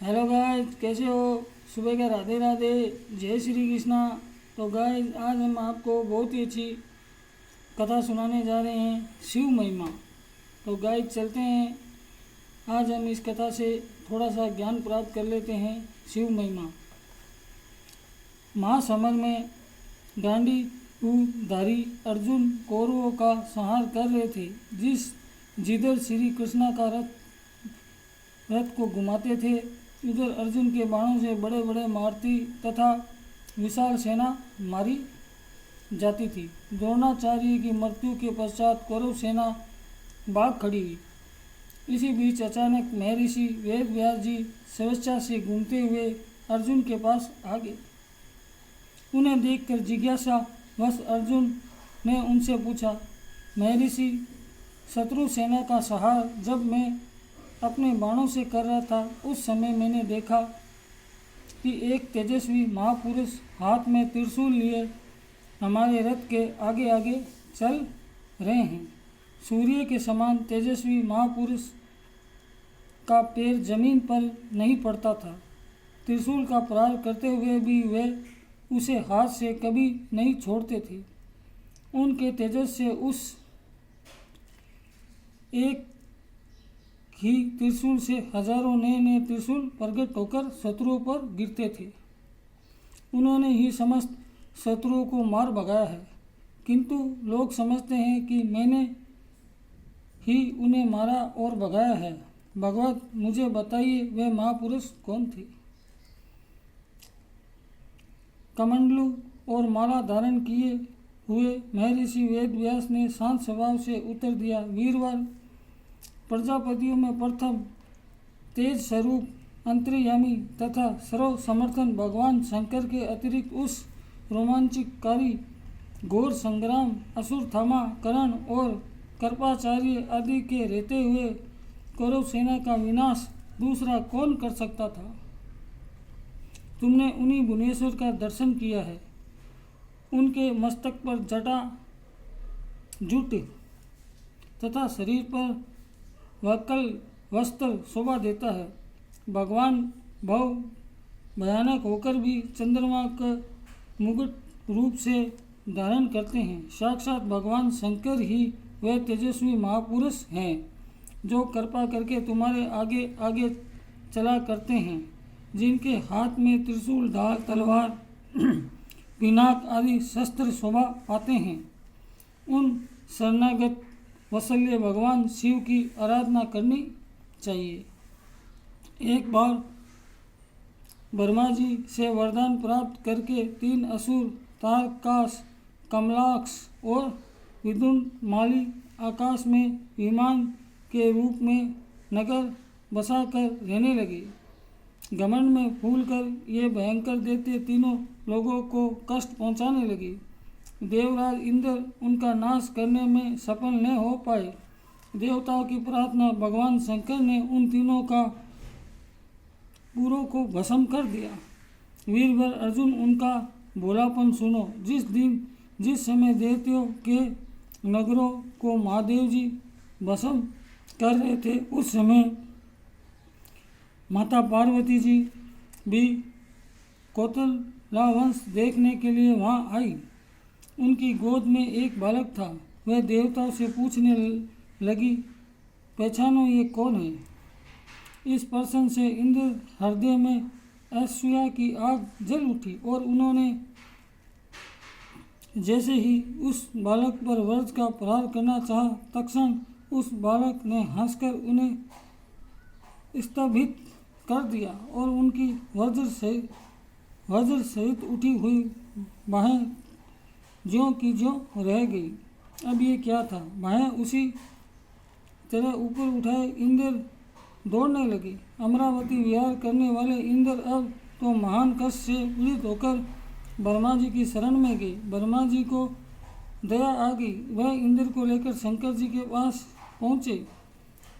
Hello guys, कैसे हो? सुबह का राधे राधे, जय श्री कृष्णा। तो गाइस, आज हम आपको बहुत ही अच्छी कथा सुनाने जा रहे हैं, शिव महिमा। तो गाइस, चलते हैं। आज हम इस कथा से थोड़ा सा ज्ञान प्राप्त कर लेते हैं। शिव महिमा। महासमर में गांडीवधारी अर्जुन कौरवों का संहार कर रहे थे। जिधर श्री कृष्णा का रथ को घुमाते थे, उधर अर्जुन के बाणों से बड़े बड़े मारुति तथा विशाल सेना मारी जाती थी। द्रोणाचार्य की मृत्यु के पश्चात कौरव सेना भाग खड़ी हुई। इसी बीच अचानक महर्षि वेद व्यास जी स्वेच्छा से घूमते हुए अर्जुन के पास आ गए। उन्हें देखकर जिज्ञासा वश अर्जुन ने उनसे पूछा, महर्षि, शत्रु सेना का संहार जब मैं अपने बाणों से कर रहा था, उस समय मैंने देखा कि एक तेजस्वी महापुरुष हाथ में त्रिशूल लिए हमारे रथ के आगे आगे चल रहे हैं। सूर्य के समान तेजस्वी महापुरुष का पैर जमीन पर नहीं पड़ता था। त्रिशूल का प्रहार करते हुए भी वे उसे हाथ से कभी नहीं छोड़ते थे। उनके तेजस से उस एक ही त्रिशूल से हजारों नए नए त्रिशूल प्रकट होकर शत्रुओं पर गिरते थे। उन्होंने ही समस्त शत्रुओं को मार भगाया है, किंतु लोग समझते हैं कि मैंने ही उन्हें मारा और भगाया है। भगवत, मुझे बताइए, वे महापुरुष कौन थे? कमंडलू और माला धारण किए हुए महर्षि वेद व्यास ने शांत स्वभाव से उत्तर दिया, वीरवर, प्रजापतियों में प्रथम तेज स्वरूप अंतर्यामी तथा सर्व समर्थन भगवान शंकर के अतिरिक्त उस रोमांचकारी घोर संग्राम असुरथामा, कर्ण और कृपाचार्य आदि के रहते हुए कौरव सेना का विनाश दूसरा कौन कर सकता था? तुमने उन्हीं भुवनेश्वर का दर्शन किया है। उनके मस्तक पर जटा जुट तथा शरीर पर वक्ल वस्त्र शोभा देता है। भगवान भव भयानक होकर भी चंद्रमा का मुकुट रूप से धारण करते हैं। साक्षात भगवान शंकर ही वे तेजस्वी महापुरुष हैं जो कृपा करके तुम्हारे आगे आगे चला करते हैं, जिनके हाथ में त्रिशूल, ढाल, तलवार, पिनाक आदि शस्त्र शोभा पाते हैं। उन शरणागत वत्सल्य भगवान शिव की आराधना करनी चाहिए। एक बार ब्रह्मा जी से वरदान प्राप्त करके 3 असुर तारकास, कमलाक्ष और विदुनमाली आकाश में विमान के रूप में नगर बसाकर रहने लगे। घमंड में फूलकर ये भयंकर दैत्य तीनों लोगों को कष्ट पहुंचाने लगे। देवराज इंद्र उनका नाश करने में सफल न हो पाए। देवताओं की प्रार्थना भगवान शंकर ने उन तीनों का पूरों को भस्म कर दिया। वीरवर अर्जुन, उनका भोलापन सुनो। जिस समय दैत्यों के नगरों को महादेव जी भस्म कर रहे थे, उस समय माता पार्वती जी भी कौतला वंश देखने के लिए वहां आई। उनकी गोद में एक बालक था। वह देवताओं से पूछने लगी, पहचानो, ये कौन है? इस प्रश्न से इंद्र हृदय में असूया की आग जल उठी और उन्होंने जैसे ही उस बालक पर वज्र का प्रहार करना चाहा, तत्क्षण उस बालक ने हंसकर उन्हें स्तंभित कर दिया और उनकी वज्र सहित उठी हुई बाहें ज्यों की ज्यों रह गई। अब ये क्या था? बाहें उसी तरह ऊपर उठाए इंद्र दौड़ने लगे। अमरावती विहार करने वाले इंद्र अब तो महान कष्ट से पीड़ित होकर ब्रह्मा जी की शरण में गए। ब्रह्मा जी को दया आ गई। वह इंद्र को लेकर शंकर जी के पास पहुँचे।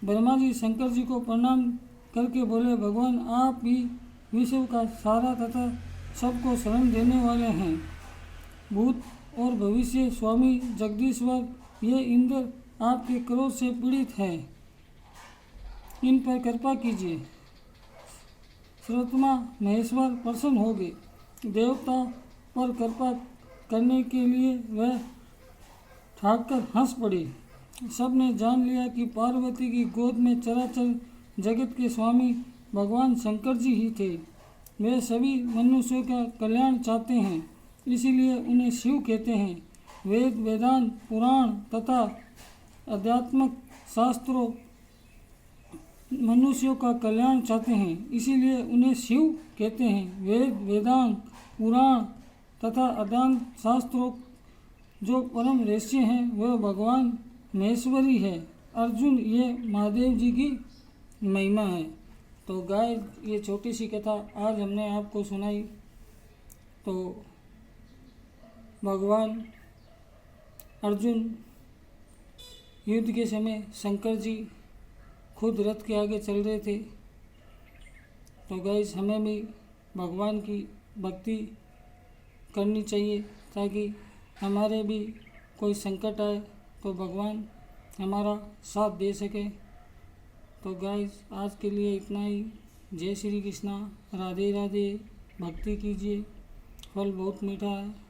ब्रह्मा जी शंकर जी को प्रणाम करके बोले, भगवान, आप ही विश्व का सारा तथा सबको शरण देने वाले हैं। भूत और भविष्य स्वामी जगदीश्वर, ये इंद्र आपके क्रोध से पीड़ित हैं, इन पर कृपा कीजिए। श्रोतमा महेश्वर प्रसन्न हो गए। देवता पर कृपा करने के लिए वह ठाकर हंस पड़े। सबने जान लिया कि पार्वती की गोद में चराचर जगत के स्वामी भगवान शंकर जी ही थे। वे सभी मनुष्यों का कल्याण चाहते हैं, इसीलिए उन्हें शिव कहते हैं। वेद, वेदांत, पुराण तथा आध्यात्मिक शास्त्रों मनुष्यों का कल्याण चाहते हैं, इसीलिए उन्हें शिव कहते हैं। वेद, वेदांत, पुराण तथा अध्यात्म शास्त्रों जो परम रहस्य हैं वह भगवान महेश्वरी है। अर्जुन, ये महादेव जी की महिमा है। तो गाय, ये छोटी सी कथा आज हमने आपको सुनाई। तो भगवान अर्जुन युद्ध के समय शंकर जी खुद रथ के आगे चल रहे थे। तो गाइस, हमें भी भगवान की भक्ति करनी चाहिए ताकि हमारे भी कोई संकट आए तो भगवान हमारा साथ दे सके। तो गाइस, आज के लिए इतना ही। जय श्री कृष्णा, राधे राधे। भक्ति कीजिए, फल बहुत मीठा है।